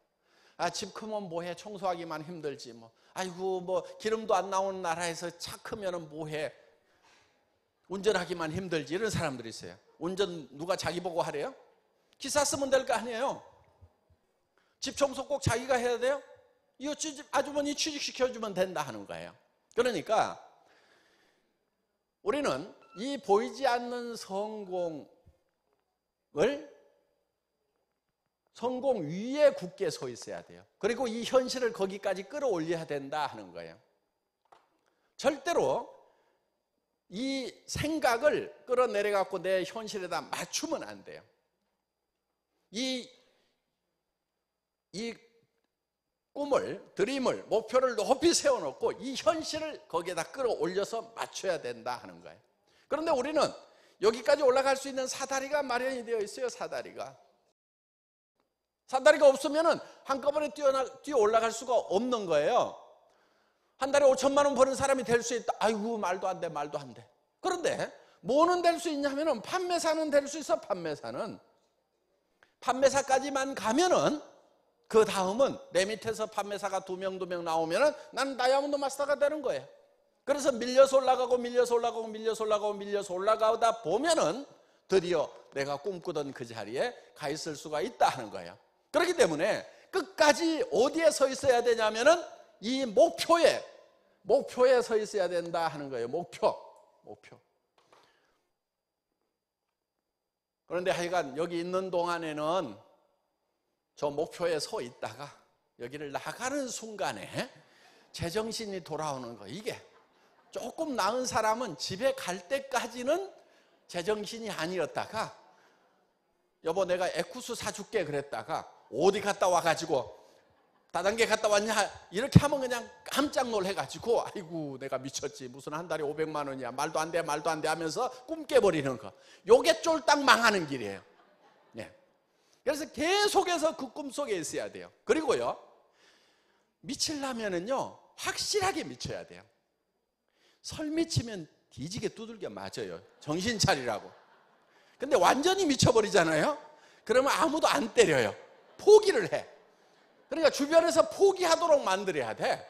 집 크면 뭐해, 청소하기만 힘들지 뭐. 아이고 뭐 기름도 안 나오는 나라에서 차 크면 뭐해, 운전하기만 힘들지, 이런 사람들이 있어요. 운전 누가 자기 보고 하래요? 기사 쓰면 될 거 아니에요. 집 청소 꼭 자기가 해야 돼요? 이거 아주머니 취직시켜주면 된다 하는 거예요. 그러니까 우리는 이 보이지 않는 성공 위에 굳게 서 있어야 돼요. 그리고 이 현실을 거기까지 끌어올려야 된다 하는 거예요. 절대로 이 생각을 끌어내려갖고 내 현실에다 맞추면 안 돼요. 이 꿈을, 드림을, 목표를 높이 세워놓고 이 현실을 거기에다 끌어올려서 맞춰야 된다 하는 거예요. 그런데 우리는 여기까지 올라갈 수 있는 사다리가 마련이 되어 있어요. 사다리가 없으면 한꺼번에 뛰어 올라갈 수가 없는 거예요. 한 달에 5천만 원 버는 사람이 될 수 있다. 아이고 말도 안 돼. 그런데 뭐는 될 수 있냐면은 판매사는 될 수 있어. 판매사까지만 가면은 그 다음은 내 밑에서 판매사가 두 명 나오면은 나는 다이아몬드 마스터가 되는 거예요. 그래서 밀려서 올라가다 보면은 드디어 내가 꿈꾸던 그 자리에 가 있을 수가 있다 하는 거예요. 그렇기 때문에 끝까지 어디에 서 있어야 되냐면은 이 목표에 서 있어야 된다 하는 거예요. 목표. 그런데 하여간 여기 있는 동안에는 저 목표에 서 있다가 여기를 나가는 순간에 제정신이 돌아오는 거. 이게 조금 나은 사람은 집에 갈 때까지는 제정신이 아니었다가 여보 내가 에쿠스 사줄게 그랬다가 어디 갔다 와가지고 다단계 갔다 왔냐 이렇게 하면 그냥 깜짝 놀래가지고 아이고 내가 미쳤지, 무슨 한 달에 500만 원이야, 말도 안 돼 하면서 꿈 깨버리는 거. 요게 쫄딱 망하는 길이에요. 그래서 계속해서 그 꿈속에 있어야 돼요. 그리고요, 미치려면은요 확실하게 미쳐야 돼요. 설 미치면 뒤지게 두들겨 맞아요. 정신 차리라고. 근데 완전히 미쳐버리잖아요. 그러면 아무도 안 때려요. 포기를 해. 그러니까 주변에서 포기하도록 만들어야 돼.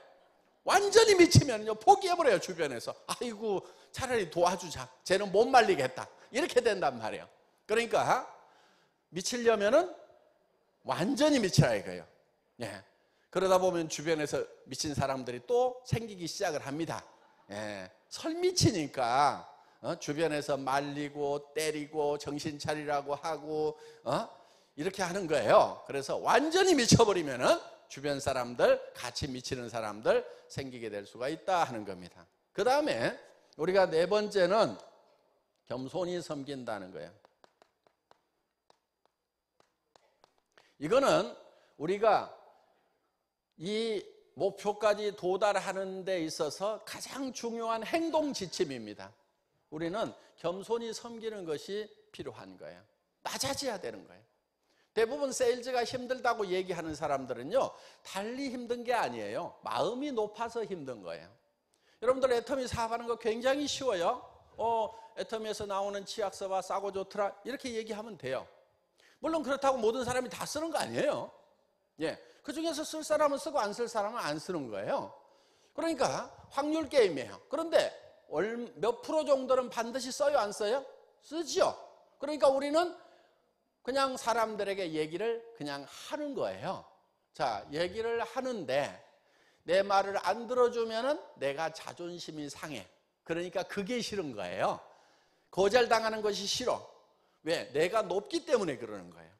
완전히 미치면요 포기해버려요. 주변에서 아이고 차라리 도와주자, 쟤는 못 말리겠다, 이렇게 된단 말이에요. 그러니까 미치려면은 완전히 미치라 이거예요. 그러다 보면 주변에서 미친 사람들이 또 생기기 시작을 합니다. 설 미치니까 주변에서 말리고 때리고 정신 차리라고 하고 이렇게 하는 거예요. 그래서 완전히 미쳐버리면은 주변 사람들, 같이 미치는 사람들 생기게 될 수가 있다 하는 겁니다. 그 다음에 우리가 네 번째는 겸손히 섬긴다는 거예요. 이거는 우리가 이 목표까지 도달하는 데 있어서 가장 중요한 행동 지침입니다. 우리는 겸손히 섬기는 것이 필요한 거예요. 낮아져야 되는 거예요. 대부분 세일즈가 힘들다고 얘기하는 사람들은요 달리 힘든 게 아니에요. 마음이 높아서 힘든 거예요. 여러분들 애터미 사업하는 거 굉장히 쉬워요. 애터미에서 나오는 치약서가 싸고 좋더라 이렇게 얘기하면 돼요. 물론 그렇다고 모든 사람이 다 쓰는 거 아니에요. 그 중에서 쓸 사람은 쓰고 안 쓸 사람은 안 쓰는 거예요. 그러니까 확률 게임이에요. 그런데 몇 프로 정도는 반드시 써요, 안 써요? 쓰죠. 그러니까 우리는 그냥 사람들에게 얘기를 그냥 하는 거예요. 자, 얘기를 하는데 내 말을 안 들어주면은 내가 자존심이 상해. 그러니까 그게 싫은 거예요. 거절당하는 것이 싫어. 왜? 내가 높기 때문에 그러는 거예요.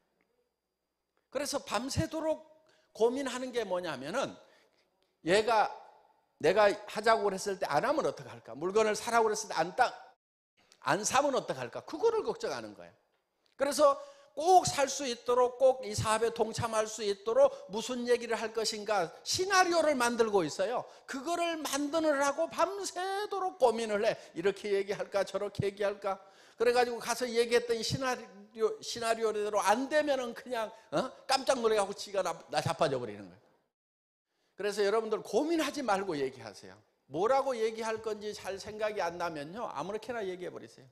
그래서 밤새도록 고민하는 게 뭐냐면은 내가 하자고 그랬을 때 안 하면 어떡할까? 물건을 사라고 그랬을 때 안 사면 어떡할까? 그거를 걱정하는 거예요. 그래서 꼭 살 수 있도록, 꼭 이 사업에 동참할 수 있도록 무슨 얘기를 할 것인가 시나리오를 만들고 있어요. 그거를 만드느라고 밤새도록 고민을 해. 이렇게 얘기할까 저렇게 얘기할까. 그래가지고 가서 얘기했더니 시나리오대로 안 되면은 그냥 깜짝 놀래가지고 지가 나 자빠져 버리는 거예요. 그래서 여러분들 고민하지 말고 얘기하세요. 뭐라고 얘기할 건지 잘 생각이 안 나면요, 아무렇게나 얘기해 버리세요.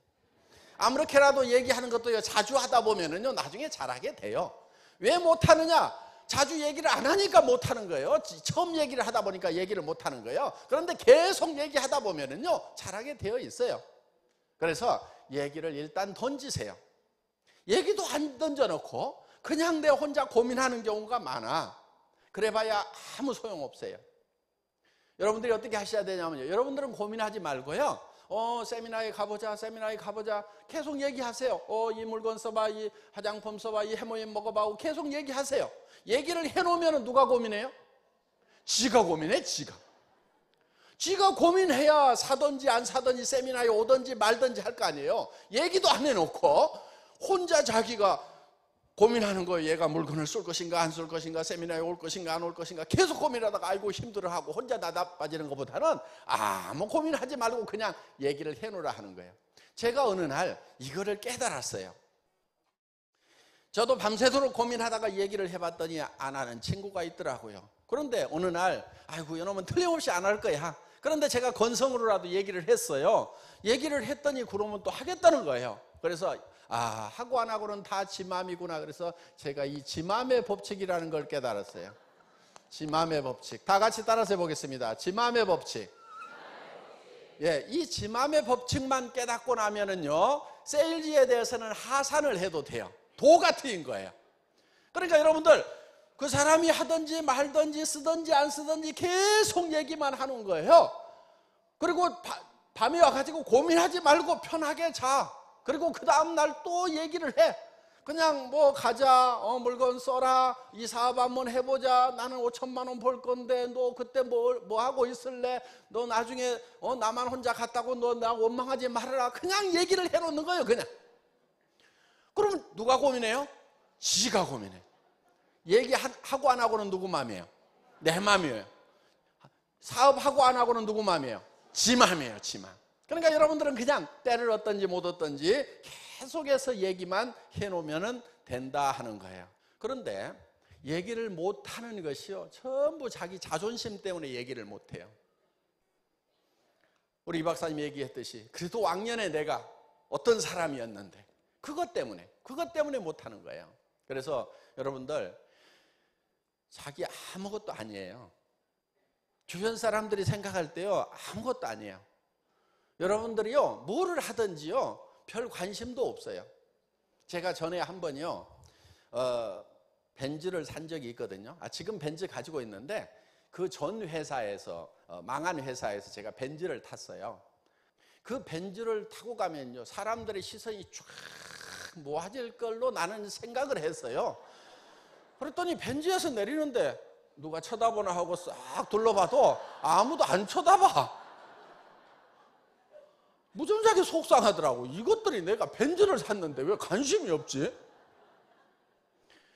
아무렇게라도 얘기하는 것도요, 자주 하다 보면은요, 나중에 잘하게 돼요. 왜 못하느냐? 자주 얘기를 안 하니까 못하는 거예요. 처음 얘기를 하다 보니까 얘기를 못하는 거예요. 그런데 계속 얘기하다 보면은요, 잘하게 되어 있어요. 그래서 얘기를 일단 던지세요. 얘기도 안 던져놓고 그냥 내 혼자 고민하는 경우가 많아. 그래봐야 아무 소용없어요. 여러분들이 어떻게 하셔야 되냐면요, 여러분들은 고민하지 말고요, 세미나에 가보자, 세미나에 가보자. 계속 얘기하세요. 이 물건 써봐, 이 화장품 써봐, 이 해모임 먹어봐 하고 계속 얘기하세요. 얘기를 해놓으면 누가 고민해요? 지가 고민해, 지가. 지가 고민해야 사든지 안 사든지 세미나에 오든지 말든지 할 거 아니에요. 얘기도 안 해놓고 혼자 자기가 고민하는 거예요. 얘가 물건을 쏠 것인가 안 쏠 것인가, 세미나에 올 것인가 안 올 것인가 계속 고민하다가 아이고 힘들어하고 혼자 나답빠지는 것보다는 아무 고민하지 말고 그냥 얘기를 해놓으라 하는 거예요. 제가 어느 날 이거를 깨달았어요. 저도 밤새도록 고민하다가 얘기를 해봤더니 안 하는 친구가 있더라고요. 그런데 어느 날 아이고 이놈은 틀림없이 안 할 거야. 그런데 제가 건성으로라도 얘기를 했어요. 얘기를 했더니 그러면 또 하겠다는 거예요. 그래서 하고 안 하고는 다 지 맘이구나. 그래서 제가 이 지 맘의 법칙이라는 걸 깨달았어요. 지 맘의 법칙. 다 같이 따라서 해보겠습니다. 지 맘의 법칙. 예, 이 지 맘의 법칙만 깨닫고 나면은요, 세일즈에 대해서는 하산을 해도 돼요. 도가 트인 거예요. 그러니까 여러분들, 그 사람이 하든지 말든지 쓰든지 안 쓰든지 계속 얘기만 하는 거예요. 그리고 밤에 와가지고 고민하지 말고 편하게 자. 그리고 그 다음날 또 얘기를 해. 그냥 뭐 가자, 물건 써라, 이 사업 한번 해보자, 나는 5천만 원 벌 건데 너 그때 뭐 하고 있을래? 너 나중에 나만 혼자 갔다고 너 나 원망하지 말아라. 그냥 얘기를 해놓는 거예요. 그냥. 그러면 누가 고민해요? 지가 고민해. 얘기하고 안 하고는 누구 마음이에요? 내 마음이에요. 사업하고 안 하고는 누구 마음이에요? 지 마음이에요. 지 마음. 그러니까 여러분들은 그냥 때를 얻든지 못 얻든지 계속해서 얘기만 해놓으면 된다 하는 거예요. 그런데 얘기를 못하는 것이요, 전부 자기 자존심 때문에 얘기를 못해요. 우리 이 박사님이 얘기했듯이 그래도 왕년에 내가 어떤 사람이었는데 그것 때문에 못하는 거예요. 그래서 여러분들, 자기 아무것도 아니에요. 주변 사람들이 생각할 때요, 아무것도 아니에요. 여러분들이요, 뭐를 하든지요, 별 관심도 없어요. 제가 전에 한 번요, 벤츠를 산 적이 있거든요. 지금 벤츠 가지고 있는데 그 전 회사에서, 망한 회사에서 제가 벤츠를 탔어요. 그 벤츠를 타고 가면요, 사람들의 시선이 쫙 모아질 걸로 나는 생각을 했어요. 그랬더니 벤츠에서 내리는데 누가 쳐다보나 하고 싹 둘러봐도 아무도 안 쳐다봐. 무지하게 속상하더라고. 이것들이 내가 벤츠를 샀는데 왜 관심이 없지?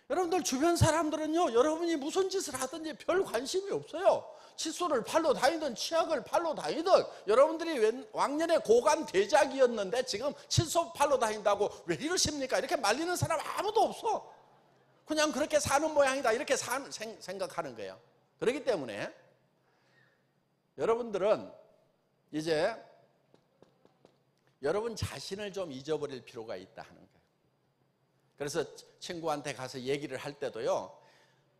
여러분들 주변 사람들은요, 여러분이 무슨 짓을 하든지 별 관심이 없어요. 칫솔을 팔러 다니든 치약을 팔러 다니든, 여러분들이 왕년에 고관 대작이었는데 지금 칫솔 팔러 다닌다고 왜 이러십니까? 이렇게 말리는 사람 아무도 없어. 그냥 그렇게 사는 모양이다, 이렇게 생각하는 거예요. 그렇기 때문에 여러분들은 이제 여러분 자신을 좀 잊어버릴 필요가 있다 하는 거예요. 그래서 친구한테 가서 얘기를 할 때도요,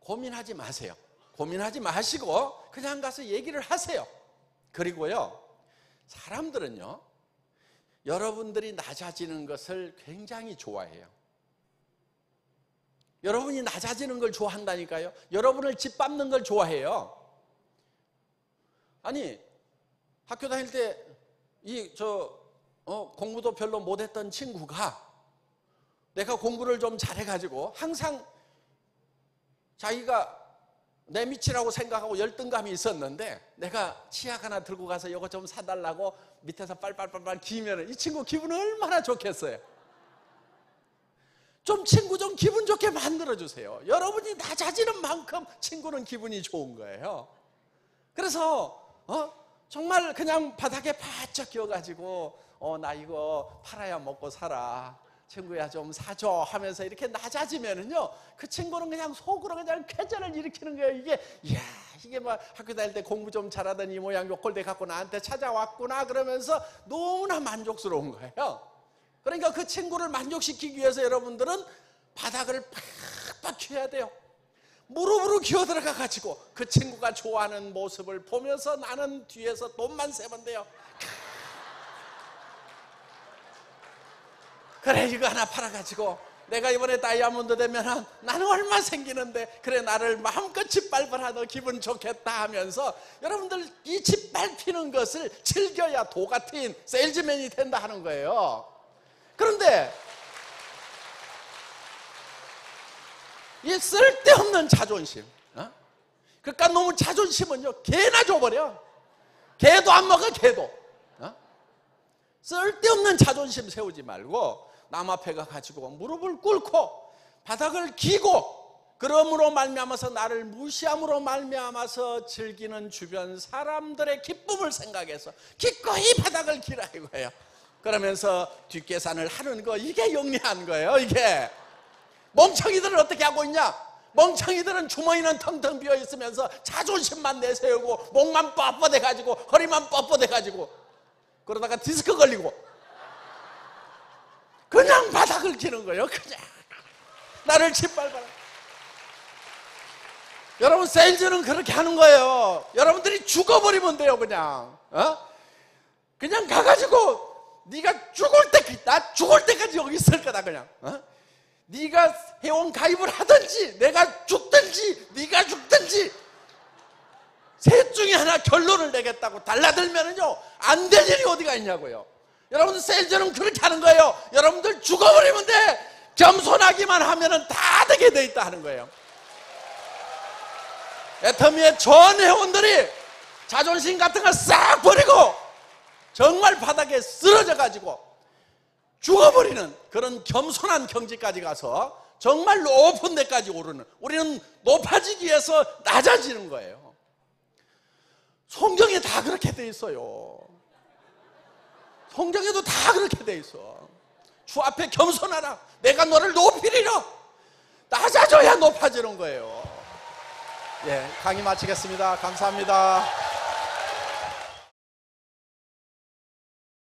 고민하지 마세요. 고민하지 마시고 그냥 가서 얘기를 하세요. 그리고요, 사람들은요, 여러분들이 낮아지는 것을 굉장히 좋아해요. 여러분이 낮아지는 걸 좋아한다니까요. 여러분을 짓밟는 걸 좋아해요. 아니, 학교 다닐 때 공부도 별로 못했던 친구가 내가 공부를 좀 잘해가지고 항상 자기가 내 밑이라고 생각하고 열등감이 있었는데 내가 치약 하나 들고 가서 이거 좀 사달라고 밑에서 빨빨빨빨 기면 이 친구 기분 얼마나 좋겠어요. 좀 친구 좀 기분 좋게 만들어주세요. 여러분이 낮아지는 만큼 친구는 기분이 좋은 거예요. 그래서 정말 그냥 바닥에 바짝 끼어가지고 나 이거 팔아야 먹고 살아, 친구야 좀 사줘 하면서 이렇게 낮아지면은요, 그 친구는 그냥 속으로 그냥 쾌재를 일으키는 거예요. 이게 막 학교 다닐 때 공부 좀 잘하던 이 모양 요꼴대 갖고 나한테 찾아왔구나 그러면서 너무나 만족스러운 거예요. 그러니까 그 친구를 만족시키기 위해서 여러분들은 바닥을 팍팍 켜야 돼요. 무릎으로 기어 들어가 가지고 그 친구가 좋아하는 모습을 보면서 나는 뒤에서 돈만 세면 돼요. 그래, 이거 하나 팔아가지고 내가 이번에 다이아몬드 되면 나는 얼마 생기는데, 그래 나를 마음껏 짓밟아라, 너 기분 좋겠다 하면서 여러분들 이 짓밟히는 것을 즐겨야 도 같은 세일즈맨이 된다 하는 거예요. 그런데 이 쓸데없는 자존심, 그러니까 너무 자존심은요 개나 줘버려. 개도 안 먹어, 개도. 쓸데없는 자존심 세우지 말고 남 앞에 가가지고 무릎을 꿇고 바닥을 기고, 그러므로 말미암아서 나를 무시함으로 말미암아서 즐기는 주변 사람들의 기쁨을 생각해서 기꺼이 바닥을 기라 이거예요. 그러면서 뒷계산을 하는 거, 이게 영리한 거예요. 이게 멍청이들은 어떻게 하고 있냐? 멍청이들은 주머니는 텅텅 비어 있으면서 자존심만 내세우고 목만 뻣뻣해 가지고 허리만 뻣뻣해 가지고 그러다가 디스크 걸리고 그냥 바닥을 기는 거예요. 그냥 나를 짓밟아라. 여러분, 세일즈는 그렇게 하는 거예요. 여러분들이 죽어버리면 돼요. 그냥 가가지고 네가 죽을 때, 나 죽을 때까지 여기 있을 거다. 그냥 네가 회원 가입을 하든지 내가 죽든지 네가 죽든지 셋 중에 하나 결론을 내겠다고 달라들면은요 안 될 일이 어디가 있냐고요. 여러분들 세일즈는 그렇게 하는 거예요. 여러분들 죽어버리면 돼. 겸손하기만 하면은 다 되게 돼 있다 하는 거예요. 애터미의 전 회원들이 자존심 같은 거 싹 버리고 정말 바닥에 쓰러져 가지고 죽어버리는 그런 겸손한 경지까지 가서 정말 높은 데까지 오르는, 우리는 높아지기 위해서 낮아지는 거예요. 성경에 다 그렇게 돼 있어요. 성경에도 다 그렇게 돼 있어. 주 앞에 겸손하라, 내가 너를 높이리라. 낮아져야 높아지는 거예요. 예, 강의 마치겠습니다. 감사합니다.